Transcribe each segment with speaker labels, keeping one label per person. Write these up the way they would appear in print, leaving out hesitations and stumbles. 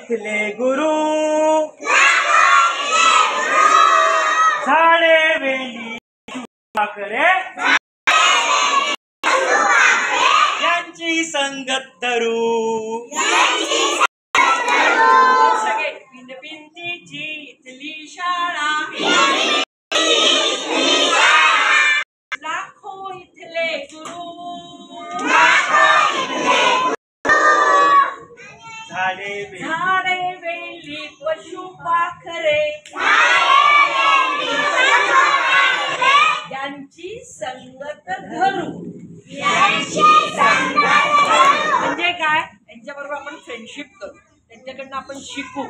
Speaker 1: इथले गुरु झाडे वेली पाखरे यांची संगत धरू सगळे पिंडपिंडीची इथली शाळा लाखो इथले गुरु झाडे वेली पशु पाखरे यांची संगत धरू म्हणजे काय, त्यांच्याबरोबर आपण फ्रेंडशिप करू, त्यांच्याकडनं आपण शिकू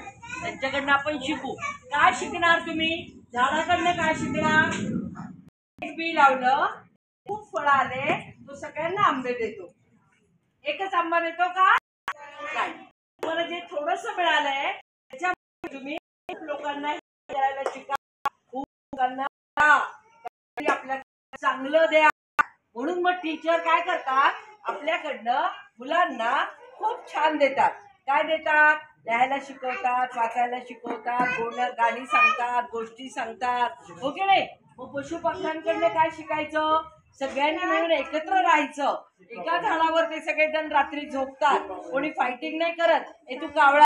Speaker 1: काय शिकणार तुम्ही? झाडाकडनं काय शिकणार? एक बी लावलं, खूप फळ आले, तो सगळ्यांना आंबे देतो. एकच आंबा देतो का? नाही. तुम्हाला जे थोडस मिळालंय त्याच्यामुळे तुम्ही लोकांना द्यायला शिका, खूप लोकांना आपल्या चांगलं द्या. म्हणून मग टीचर काय करतात, आपल्याकडनं मुलांना खूप छान देतात. काय देतात? लिहायला शिकवतात, वाचायला शिकवतात, गाणी सांगतात, गोष्टी सांगतात, हो की नाही? मग पशुपक्ष्यांकडनं काय शिकायचं? सगळ्यांनी मिळून एकत्र राहायचं. एका झाडावर ते सगळेजण रात्री झोपतात, कोणी फायटिंग नाही करत. तू कावळा